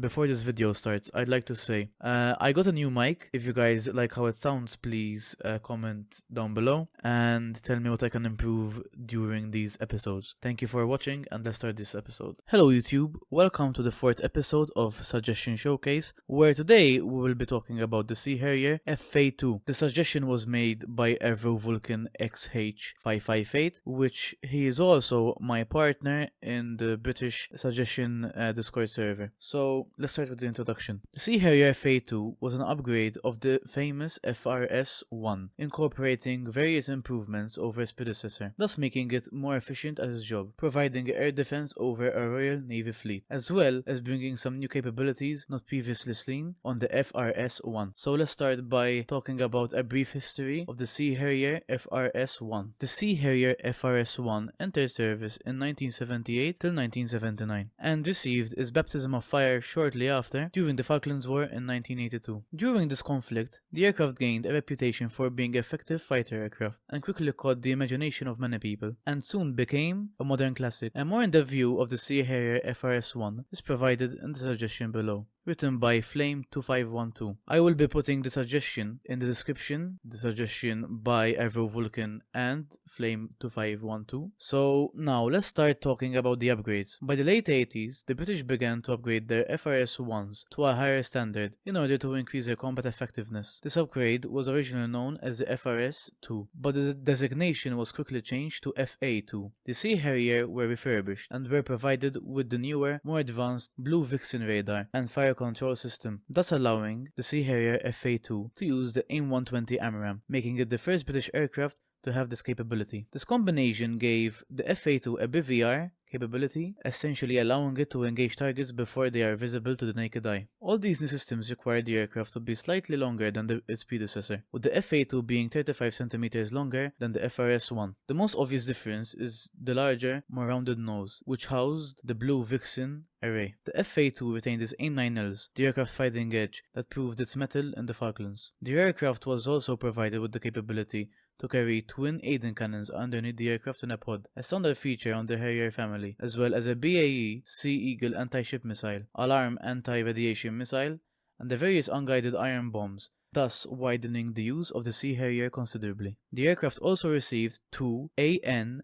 before this video starts, I'd like to say, I got a new mic. If you guys like how it sounds, please comment down below and tell me what I can improve during these episodes. Thank you for watching, and let's start this episode. Hello YouTube, welcome to the fourth episode of Suggestion Showcase, where today we will be talking about the Sea Harrier FA.2. The suggestion was made by Vulcan XH558, which he is also my partner in the British suggestion Discord server. So let's start with the introduction. The Sea Harrier FA.2 was an upgrade of the famous FRS-1, incorporating various improvements over its predecessor, thus making it more efficient at its job, providing air defense over a Royal Navy fleet, as well as bringing some new capabilities not previously seen on the FRS-1. So let's start by talking about a brief history of the Sea Harrier FRS-1. The Sea Harrier FRS-1 entered service in 1978 till 1979 and received its baptism of fire shortly after during the Falklands War in 1982. During this conflict, the aircraft gained a reputation for being effective fighter aircraft and quickly caught the imagination of many people, and soon became a modern classic. A more in-depth view of the Sea Harrier FRS-1 is provided in the suggestion below, written by Flame2512. I will be putting the suggestion in the description, the suggestion by Vulcan and Flame2512. So now let's start talking about the upgrades. By the late 80s, the British began to upgrade their FRS-1s to a higher standard in order to increase their combat effectiveness. This upgrade was originally known as the FRS-2, but the designation was quickly changed to FA-2. The Sea Harrier were refurbished and were provided with the newer, more advanced Blue Vixen radar and fire control system, thus allowing the Sea Harrier FA-2 to use the AIM-120 AMRAAM, making it the first British aircraft to have this capability. This combination gave the FA-2 a BVR capability, essentially allowing it to engage targets before they are visible to the naked eye. All these new systems required the aircraft to be slightly longer than its predecessor, with the FA-2 being 35 cm longer than the FRS-1. The most obvious difference is the larger, more rounded nose, which housed the Blue Vixen array. The FA-2 retained its AIM-9Ls, the aircraft's fighting edge that proved its mettle in the Falklands. The aircraft was also provided with the capability to carry twin Aiden cannons underneath the aircraft in a pod, a standard feature on the Harrier family, as well as a BAE Sea Eagle anti-ship missile, alarm anti-radiation missile, and the various unguided iron bombs, thus widening the use of the Sea Harrier considerably. The aircraft also received two ANALE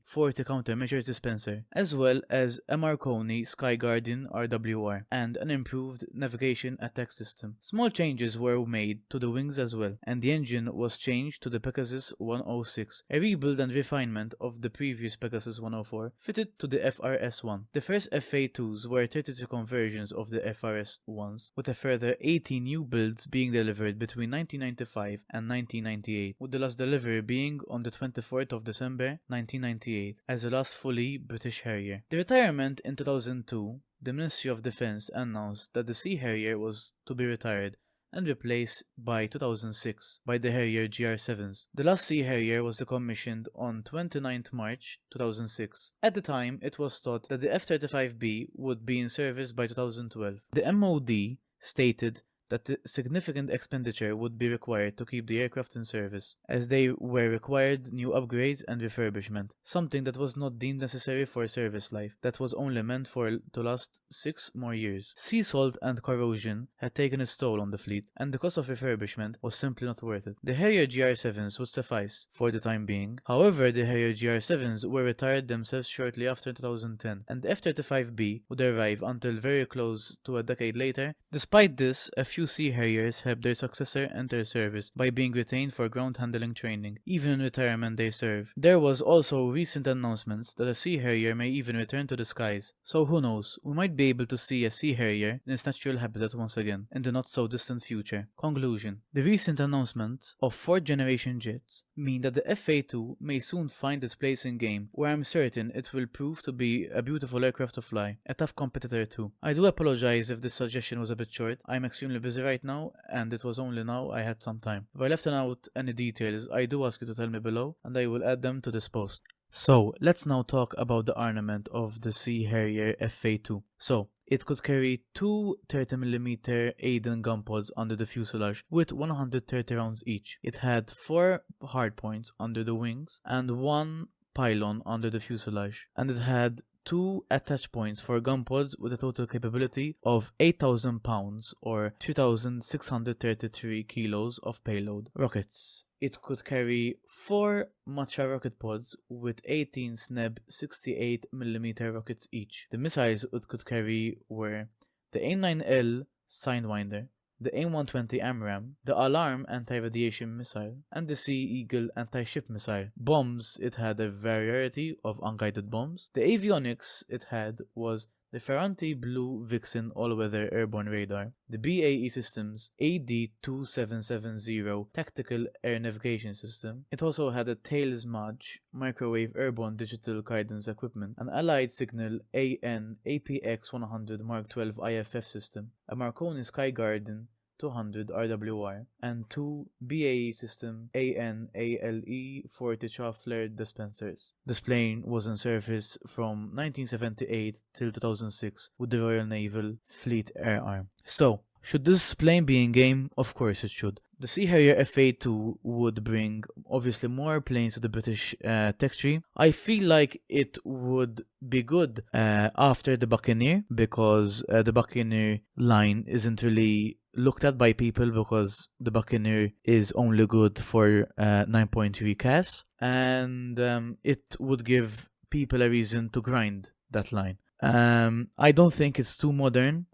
40 countermeasures dispenser, as well as a Marconi Sky Guardian RWR, and an improved navigation attack system. Small changes were made to the wings as well, and the engine was changed to the Pegasus 106, a rebuild and refinement of the previous Pegasus 104, fitted to the FRS-1. The first FA-2s were 32 conversions of the FRS-1s, with a further 18 new builds being delivered between 1995 and 1998, with the last delivery being on the 24th of December 1998 as the last fully British Harrier. The retirement in 2002, the Ministry of Defense announced that the Sea Harrier was to be retired and replaced by 2006 by the Harrier GR7s. The last Sea Harrier was decommissioned on 29th March 2006. At the time, it was thought that the F-35B would be in service by 2012. The MOD stated that significant expenditure would be required to keep the aircraft in service, as they were required new upgrades and refurbishment, something that was not deemed necessary for service life, that was only meant to last 6 more years. Sea salt and corrosion had taken its toll on the fleet, and the cost of refurbishment was simply not worth it. The Harrier GR7s would suffice for the time being. However, the Harrier GR7s were retired themselves shortly after 2010, and the F-35B would arrive until very close to a decade later. Despite this, a few Sea Harriers helped their successor enter service by being retained for ground handling training. Even in retirement they serve. There was also recent announcements that a Sea Harrier may even return to the skies. So who knows, we might be able to see a Sea Harrier in its natural habitat once again, in the not so distant future. Conclusion. The recent announcements of 4th generation jets mean that the FA-2 may soon find its place in game, where I'm certain it will prove to be a beautiful aircraft to fly, a tough competitor too. I do apologize if this suggestion was a bit short. I'm extremely busy right now, and it was only now I had some time. If I left out any details, I do ask you to tell me below, and I will add them to this post. So, let's now talk about the armament of the Sea Harrier FA-2. So, it could carry two 30mm Aiden gun pods under the fuselage with 130 rounds each. It had 4 hardpoints under the wings and 1 pylon under the fuselage, and it had 2 attach points for gun pods with a total capability of 8,000 pounds or 2,633 kilos of payload. Rockets. It could carry 4 Matcha rocket pods with 18 SNEB 68mm rockets each. The missiles it could carry were the A9L Sidewinder, the AIM-120 AMRAAM, the Alarm anti-radiation missile, and the Sea Eagle anti-ship missile. Bombs, it had a variety of unguided bombs. The avionics it had was the Ferranti Blue Vixen all-weather airborne radar, the BAE Systems AD2770 tactical air navigation system. It also had a Tails Maj microwave airborne digital guidance equipment, an Allied Signal AN APX-100 Mark 12 IFF system, a Marconi Skygarden 200 RWR, and 2 BAE System AN/ALE 40 chaff flare dispensers. This plane was in service from 1978 till 2006 with the Royal Naval Fleet Air Arm. So, should this plane be in game? Of course it should. The Sea Harrier FA.2 would bring obviously more planes to the British tech tree. I feel like it would be good after the Buccaneer, because the Buccaneer line isn't really looked at by people, because the Buccaneer is only good for 9.3 CAS, and it would give people a reason to grind that line. I don't think it's too modern.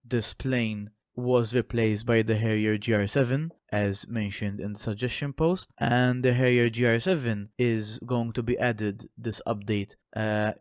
This plane was replaced by the Harrier GR7 as mentioned in the suggestion post, and the Harrier GR7 is going to be added this update.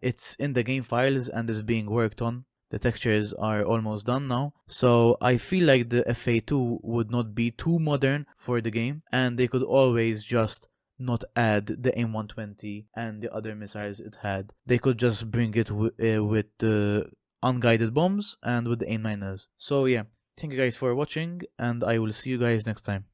It's in the game files and is being worked on. The textures are almost done now, so I feel like the FA2 would not be too modern for the game, and they could always just not add the AIM-120 and the other missiles it had. They could just bring it with the unguided bombs and with the AIM-9s. So yeah, thank you guys for watching, and I will see you guys next time.